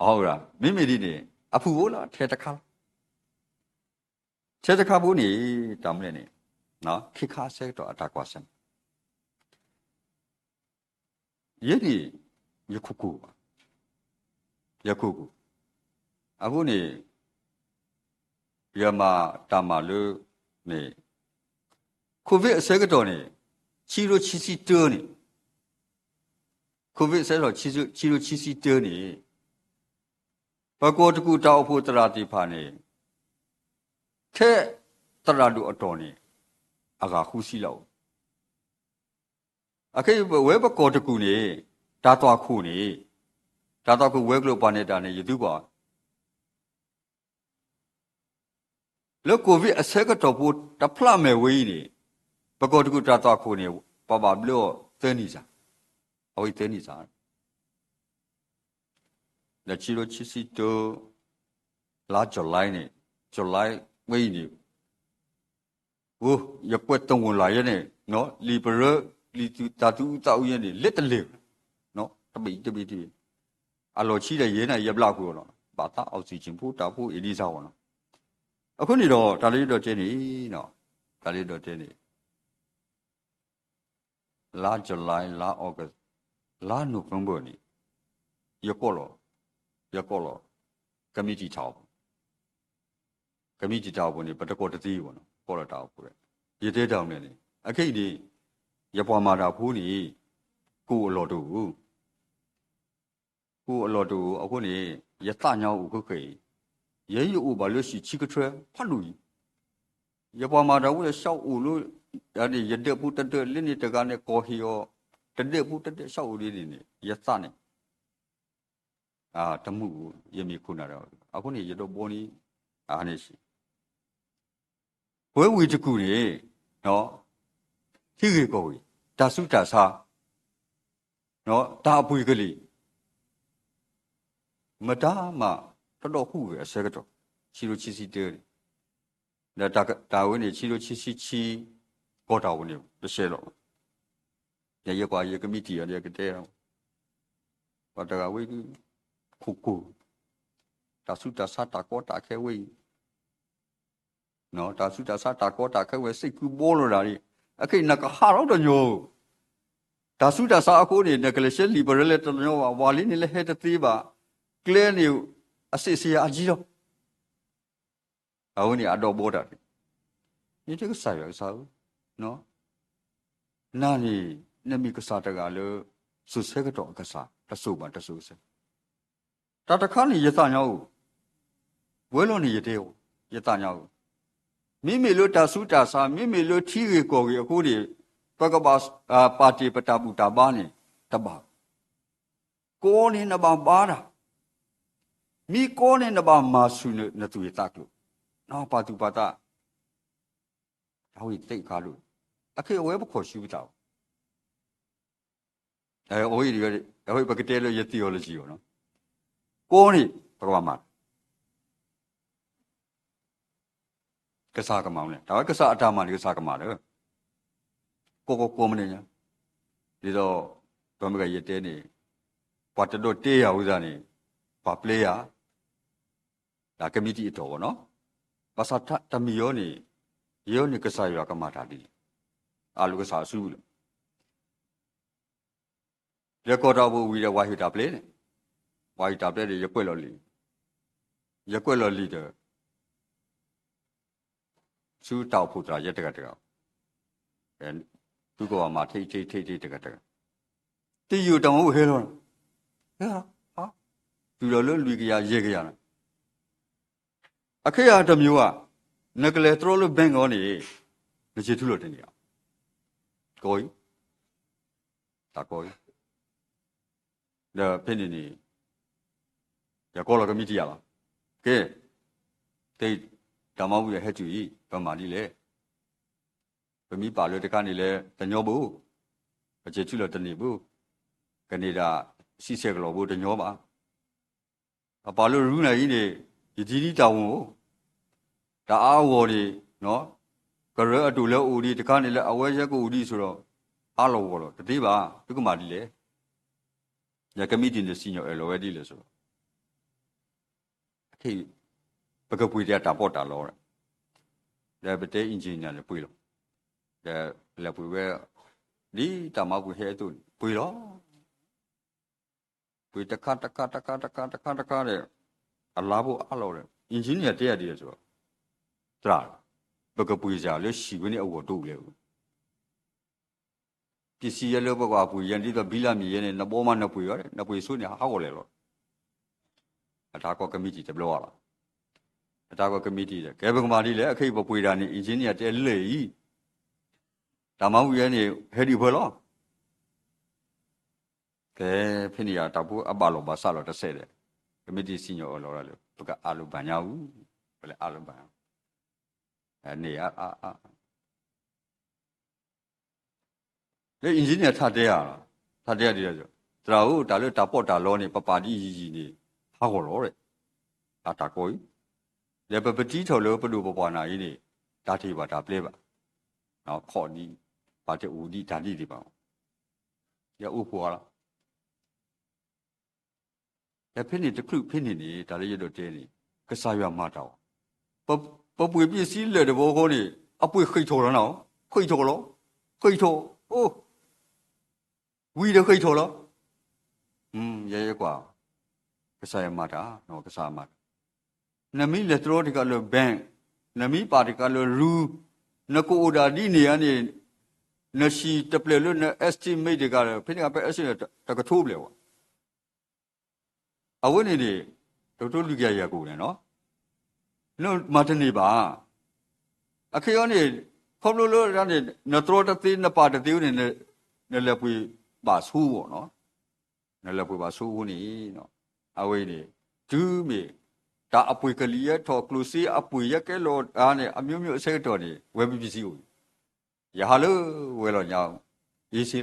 ဟုတ်လားမိမိဒီနေအဖူဘိုးလားထဲတခါထဲတခါဘူးနေတောင်းလဲနေနော်ခိခါဆက်တော့အတာကွာစံယနေ့ယခုအခုအခုနေယမတာမလူနေကိုဗစ်အစဲကတော့နေချီလိုချီစီတောနေကိုဗစ်ဆဲတော့ချီလိုချီစီတောနေဘကောတကူတောက်ဖို့တရာတိဖာနေထဲတရာလူအတော်နေအကခုစီလောက်အခေဝဲဘကောတကူနေဒါတော့ခုနေဒါတော့ခုဝဲကလို့ပါနေတာနေရသူပါလောကိုဗစ်အစဲကတော့ဖို့တဖလာမဲ့ဝေးနေဘကောတကူဒါတော့ခုနေပါဘလို့သင်းနေစားအဝိသင်းနေစားလက်ချီလိုချီစီတိုလာဇူလိုင်နေဇူလိုင်ဝေးနေဝိုးရပွက်တုံဝင်လာရဲ့နေနော်လီဘရလီတူတာတူတောက်ရဲ့နေလက်တလေနော်တပိတီအလောချီတဲ့ရဲနဲ့ရပလောက်ကိုနော်ဘာသာအောက်ဆီဂျင်ဖို့တာဖို့အီလီစားပေါ့နော်အခုနေတော့ဒါလေးတော့ကျင်းနေနော်ဒါလေးတော့ကျင်းနေလာဇူလိုင်လာဩဂတ်လာနိုဝင်ဘာနေရကောလောကမိတီချောင်းကမိတီတောက်ပေါ်နေပတကောတတိပေါ့နော်ပေါ်တော့တောက်ပေါ်ရတဲ့တောင်နဲ့နေအခိတ်ဒီရပွားမာတာဖိုးနေကိုအလော်တူအခုနေရတညောင်းကိုခေရဲယူဘာလို့ရှိချီကထွဲဖတ်လို့ရပွားမာတာဝဲရှောက်ဦးလို့အဲ့ဒီရတဲ့ပူတတဲ့လင်းနေတကနဲ့ကော်ဟီရောတတဲ့ပူတတဲ့ရှောက်ဦးလေးနေရစနဲ့တမှုရမီခုနာတော့အခုနေရတော့ပေါ်နေနေရှိဝဲဝီတကူနေနော်ခိခေကိုဒါစုတာစာနော်ဒါအပွေကလေးမတားမှတော်ဟုပဲအစကတော့ချီလိုချီစီတဲဒါဝင်းနေချီလိုချီစီချီ ကောတာဝင်တရှဲတော့ရကွာရကမိတီရကတဲ့တော့တကဝိခုခုတဆုတဆတာကောတာခဲဝိနော်တဆုတဆတာကောတာခဲဝိစိတ်ကူပေါ်လို့တာလေအခုနကဟာတော့ညိုတဆုတဆအခုနေနကလရှယ်လီဘရလက်တညိုဝါလီနေလေဟဲတသေးပါကလဲနေအစစ်စီအကြီးတော့အခုနေအတော်ပေါ်တာဒီတကစားရစားနော်နာနေနမီကစားတကလို့ဆုဆဲကတော့ကစားတဆုပါတဆုဆဲတတခါနေရသညောဝဲလို့နေရတဲ့ရသညောမိမိလို့တဆုတဆာမိမိလို့ထီရီကိုအခုဒီပကပါပါတီပတာပူတာဘာနေတပါကိုနေနဘာပါတာမိကိုနေနဘာမာဆုနေတူရတက်လို့နော်ပါတူပါတာဟိုတိတ်ခါလို့အခုဝဲဘခေါ်ရှိဘူးတော့အိုးရီရဟိုဘကတဲလို့ယတိရောလို့ရှိရောနော်ကိုနေဘကပါမှာကစားကမောင်းလဲဒါကစားအတားမှနေကစားကမှာလေကိုမနေညာဒီတော့ဘမကရတဲနေပတ်တော့တေးရဥစားနေပါပလေးယာဒါကမတီအတော်ဗောနော်ပါစာတမီယောနေယောနေကစားရကမှာတာဒီအာလူကစားစုလို့ရကောတော့ဘူးဝီရဝါဟီတာပလေးနေဝါဟီတာပလေးရကွက်လို့လီတဲ့စူတောက်ဖို့တာရက်တကအဲသူကမှထိတ်တကတီယူတောင်ဟုတ်ဟဲလို့ဟဲဟာသူတော်လို့လူကြရေကြရလားအခရတမျိုးကနကလေထရိုလိုဘန်ကောနေငချေထုလို့တင်ရကိုကြီးတာကိုကြီးဒါဖိနေရကောလကမိတီရပါကဲတိတ်ဓမ္မဘူးရဟဲ့ကျူကြီးဗမာဒီလေဗမီပါလို့တကနေလဲတညောဘူးအချေထုလို့တနေဘူးကနေဒါစီဆဲကလောဘူးတညောပါဘာလို့ရူးနေကြီးနေဒီတောင်းကိုဒါအားဝေါ်နေနော်ကရအတူလဲဦးဒီတကနေလဲအဝဲရက်ကိုဦးဒီဆိုတော့အားလောဝေါ်တော့တတိပါဒီကမာဒီလေညကမိတင်နေစီညောအလောဝဲဒီလေဆိုတော့ခေပကပွေတဲ့တာပေါ်တာလောတဲ့ဘတဲ့အင်ဂျင်နီယာလေပွေလို့တဲ့လေပွေဝဲဒီတမပွေဟဲ့တူပွေလို့ပွေတခါတဲ့အလားဖို့အလောတဲ့အင်ဂျင်နီယာတည့်ရတယ်ဆိုတော့တရာဘကပွေကြလေရှိခွနေအဝတူလေပစ္စည်းရလို့ဘကွာပွေရန်ဒီတော့ဘီလာမီရနေနဘောမနပွေရတယ်နပွေဆိုးနေဟာကိုလေလို့အတာကောကမိတီတဘလောလားအတာကောကမိတီတဲ့ကဲဘကမာဒီလေအခိဘပွေတာနေအင်ဂျင်နီယာတဲလေကြီးဒါမှမဟုတ်ရနေဟဲဒီဘလောကဲဖိနေရတပူအပလောပါဆလောတဆဲတဲ့ကမိတီစီညောလောရလို့ဘကအာလူပန်ညာဘူးဘယ်လဲအာလူပန်နေရလေအင်ဂျင်နီယာထတဲ့ရဒီရဆိုတရာဟုတ်ဒါလို့တာပေါ့တာလောနေပပါတိကြီးနေဟာကောလောတဲ့တာကိုကြီးလေပပတိထော်လို့ပလူပပနာကြီးနေဒါထေပါဒါပလဲပါနော်ခေါ်ဒီဘာတဲ့ဦးဒီဒါတိဒီပါရဥပေါ်လားလေဖိနေတခုဖိနေနေဒါလေးရတော့တဲနေကစားရမှာတော့ပပွေပစ္စည်းလေတဘောခေါ်နေအပွေခိတ်ထော်တော့နော်ခိတ်ထော်အိုးဝီတော့ခိတ်ထော်လို့ရဲကွာကစားရမှာတာနော်ကစားမှာနမီလက်ထရိုဒီကလို့ဘန်နမီပါတီကလို့ရူနကိုအိုဒါဒီနေရနေနရှိတပလေလို့န estimate တွေကလည်းဖိနေကပဲ estimate တကထိုးပလေဝအဝိနေနေတို့လူကြရကိုနေနော်နော်မတနေပါအခရောနေခေါလို့လို့ရနေနထရိုတသိနပါတသိနေနေလေပွေပါဆူးပေါ့နော်နေလေပွေပါဆူးနေနော်အဝိနေဒူးမီဒါအပွေကလေးရထော်ကလူစီအပွေရကဲလို့အားနေအမျိုးမျိုးအစိတ်တော်နေဝယ်ပစ္စည်းကိုရဟာလို့ဝယ်လို့ညောင်းရေးစီ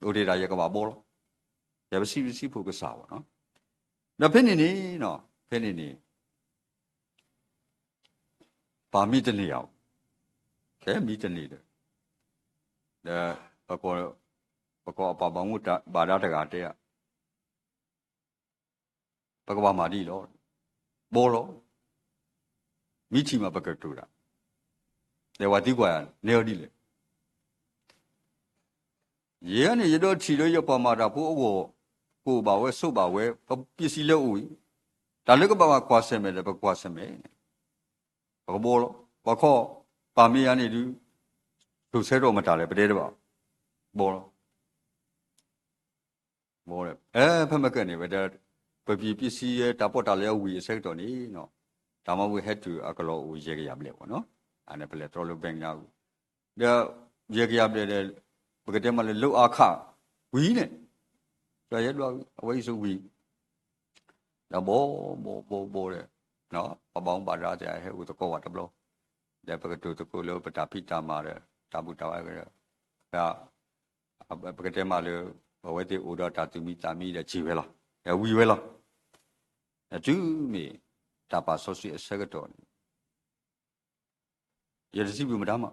လို့ဒေတာရကပါဘောလို့ရပစီဖို့ကစားပါနော်ဒါဖိနေနေနော်ဖိနေနေပါမိတနေအောင်ခဲမိတနေတယ် ประกอบปะบังมุตบาดาตะกาเตะปะกวามาดีโลโบโลมิชิมาปะกะตูระเดวาติกว่าเนอดีเลยเยเนี่ยยโดทีโลยปะมาดาผู้โอကိုပါဝဲစုပ်ပါဝဲပစ္စည်းလက်ဦးဒါလည်းကပါကွာဆဲမယ်လည်းကွာဆဲမယ်ဘကဘောလောဘခောပါမီယာနေလူလူဆဲတော့မတားလဲပတဲတော့ဘောလောဘောလေဖက်မကနေပဲဒါပပစ္စည်းရဲ့တာပေါ်တာလဲဝီဆက်တော့နေနော်ဒါမှမဟုတ် head to အကလောဦးရေကြရပလဲပေါ့နော်အဲ့နဲ့ပလဲတော်လို့ဘင်ညာဦးဒါရေကြရပလဲပကတဲ့မလဲလောက်အခဝီနဲ့ဒါရတော့အဝိစုဝီဒါဘောတဲ့နော်ပပောင်းပါရကြဟဲ့ဦးတကောဝတ်ဘလောဒါပကတူတကူလောပတာဖိတာမာတဲ့တာဘူးတာဝဲကဒါပကတဲ့မလဲဘဝတိဥဒတာသူမိတာမိတဲ့ခြေပဲလားဒါဝီပဲလားအတူမီတာပါဆောစီအစကတော့ရစီဘူးမတားမှာ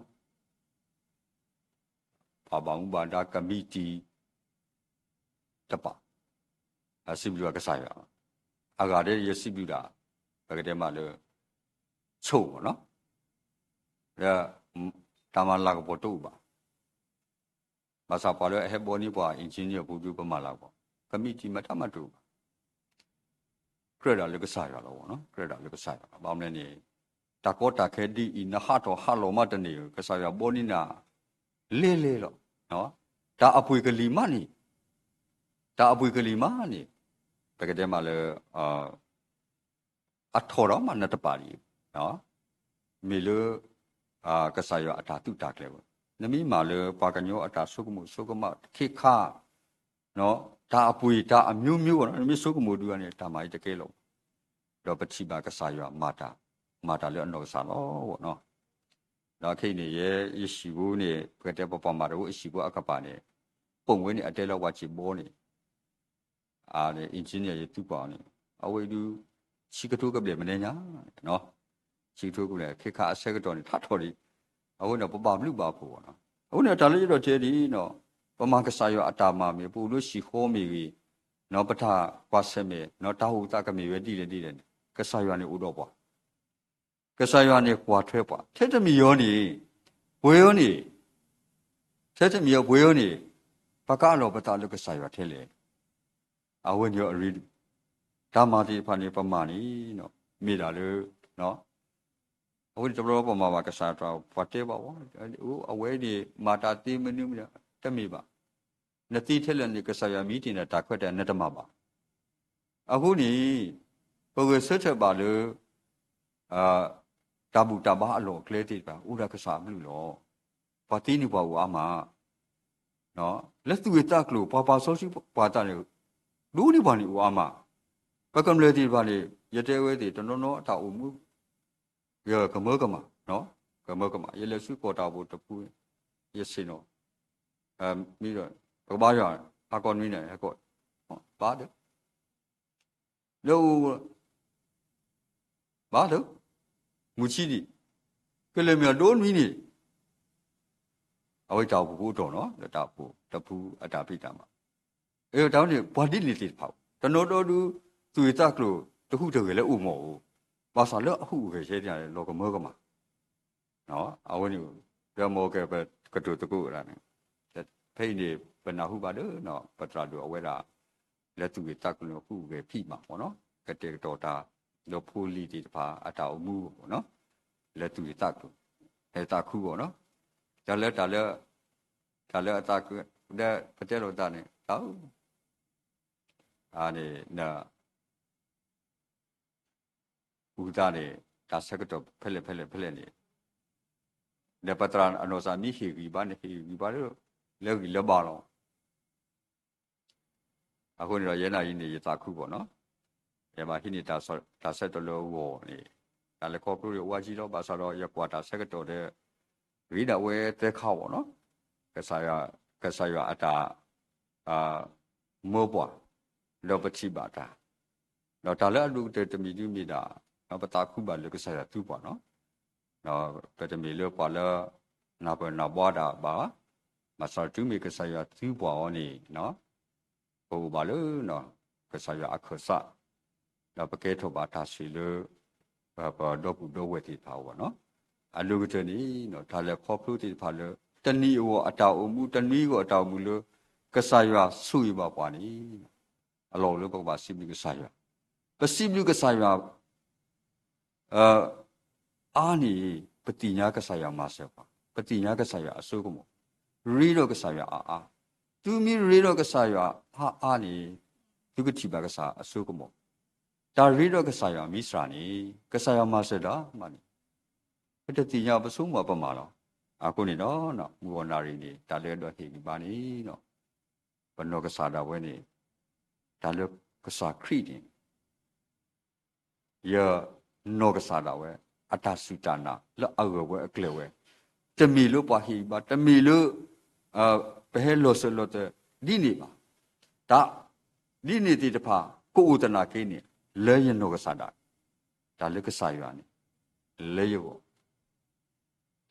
ပပောင်းပါတာကမိတီတပါအစီပြကစားရအကာတဲ့ရစီပြတာဘယ်ကတည်းမှလဲချုပ်ပေါ့နော်ဒါတာမလာကပေါ်တော့ပါမစားပါလဲဟဲဘောနီပွားအင်ဂျင်နီယာပူပမလာပေါ့ကမိတီမထမတူခရဒါလကစားရတော့ပေါ့နော်ခရဒါလကစားရဘာမလဲနေတကောတာခဲဒီအနဟာတော့ဟာလောမတနေကစားရဘောနီနာလေလို့နော်ဒါအပွေကလီမနီဒါအပွေကလေးမနေဘယ်ကတည်းမှလဲအထော်တော့မှနဲ့တပါလီနော်မေလကစားရအတာတုတာကလေးပေါ့နမီမာလဲပါကညောအတာဆုကမှုဆုကမခေခါနော်ဒါအပွေဒါအမျိုးမျိုးပေါ့နော်နမီဆုကမှုတူကနေတာမိုင်းတကယ်လို့တော့ပချိပါကစားရမာတာလဲအနော်စားတော့ပေါ့နော်ဒါခိနေရဲ့ရရှိဘူးနေဘယ်ကတည်းပမာတော့အရှိဘူးအကပါနေပုံဝင်းနေအတဲလောက်ဝချီဘောနေအားလေအင်ဂျင်နီယာရေသူ့ပေါနေအဝေတူချီကတိုးကပြမနေညာနော်ချီတိုးကလည်းခေခါအဆက်ကတော့နေထထော်ဒီအဝေတော့ပပမလူပါဖို့ပေါ့နော်အခုเนี่ยဒါလေးတော့ကျဲဒီနော်ပမာကစားရအတာမာမြေပူလို့ရှိခိုးမီကြီးနော်ပထကွာဆက်မြေနော်တာဟုတကမြေပဲတည်တယ်ကစားရနေဥတော့ပေါ့ကစားရနေကွာထွဲပေါ့ထက်တမီရောနေဘွေရောနေထက်တမီရောဘွေရောနေပကလောပတာလုကစားရထဲလေအဝညောအရီဓမ္မတိဖာနေပမာနီနော်မိတာလေနော်အဝိတဘလောပမာပါကစားတော့ဖတ်တယ်ပါဝအဝဲဒီမာတာတိမနုမတမိပါနတိထက်လည်းနေကစားရမိတင်တာခွက်တဲ့နတမပါအခုနီပုဂ္ဂိုလ်ဆွတ်ချက်ပါလေတဘူတဘာအလောကလေးတိပါဥရကစားမလို့လောပါတိနိဘောအမနော်လက်သူတကလို့ပါဆောရှိပါတာလေလူနေပါနေဦးအမပကံလေဒီပါလေရတဲဝဲဒီတနော်အတာအမှုရကမောကမနော်ကမောကမရလက်စုပေါ်တာဘူးတပူရစင်နော်မိတော့ဘဘာရအကောနွေးနေအကောပါတယ်လို့ဘာလို့မူချီဒီကလေးမြေတိုးနွေးနေအဝိတောက်ဘူးတော့နော်တပူတပူအတာပိတာမှာတောင်းနေဘာတိလိတိဖောက်တနောတော်သူသူတကလို့တခုတကယ်လည်းဥမောဘာသာလဲအခုပဲရဲကြတယ်လောကမောကမှာနော်အဝင်းကိုပြမောကပဲကတူတကူရတာဖိနေပနာဟုပါတော့နော်ပတရာတို့အဝဲတာလက်သူတကလို့ခုပဲဖိမှာပေါ့နော်ကတေတော်တာလောဖူလီတိတပါအတာအမှုပေါ့နော်လက်သူတကလို့တခုပေါ့နော်ဒါလည်းအတာကတဲ့ပတဲတော်တာနေတော့အနေနာဥဒါနေဒါစကတော့ဖဲလေနေလေပတရန်အနောစာမိဟီဂီဘာနေဟီဂီဘာလောကီလဘာလောအခုနေတော့ရဲနာကြီးနေရတာခုပေါ့နော်အဲမှာဟိနေတာဆက်တလို့ဝေါ်နေဒါလည်းကောပရိုဝါကြီးတော့ပါဆိုတော့ရကွာတာဆက်ကတော့တဲ့ဝိဒဝဲတဲခေါပေါ့နော်ကဆာရအတာမောပွားလောပတိပါတာတော့ဒါလည်းအလူတမီတူမိတာပတာခုပါလေကစားရသူပေါ့နော်တော့ပတမီလောပါလာနာဘွားတာပါ mà sao chúng mình cái sao ya thứ bỏ này nó hồ bà lỡ nó cái sao ya khởi sa nó bắt cái thổ bà ta suy lỡ và đồ về thì phao nó lúc đó này nó thay là khó plu thì phao lỡ tân ni ở tàu mu tân ni ở tàu mu lỡ cái sao ya suy bà quả này alo lỡ bà xin cái sao ya cái xin cái sao ya 아니, 버티냐 그 사야 마셔 봐. 버티냐 그 사야 쓰고 뭐. 리로 그 사야 두미 리로 그 사야 아니. 두고 티바 그 사 쓰고 뭐. 다 리로 그 사야 미스라니. 그 사야 마셔다 마니. 그때 티냐 버송 뭐 봐마로. 아고니 너 무원나리니 달래도 히기 바니 너. 번노 그 사다 왜니. 달래 그사 크리디. 여 노 그 사다 왜. 아타 수타나. 러 어거 왜 클레 왜. တမီလို့ပွားဟီပါတမီလို့ဘဲလို့ဆိုလို့တဲ့ဒီနေပါဒါဒီနေတိတဖာကိုဥဒနာကိနေလဲရင်တော့ကစားတာဒါလည်းကစားရနေလဲရော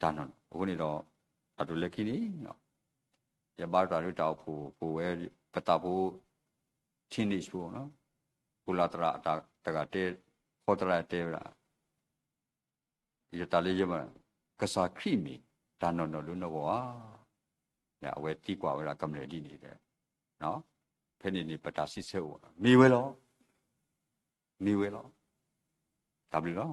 ဒါနော်အခုနေတော့အတူလက်ခိနေနော်ရပါတာလို့တောက်ဖို့ဝဲပတာဖို့ချင်းနေရှိဖို့နော်ကုလာတရာတကတဲ့ခေါ်တရာတဲ့လားရတလေးရမကစားခိမီဒါနော်လူနော်ကွာညအဝဲတီးကွာဝဲလာကမ္လေဒီနေတယ်နော်ဖဲနေပတာစီဆဲဝမီဝဲလောဒါဘလီလော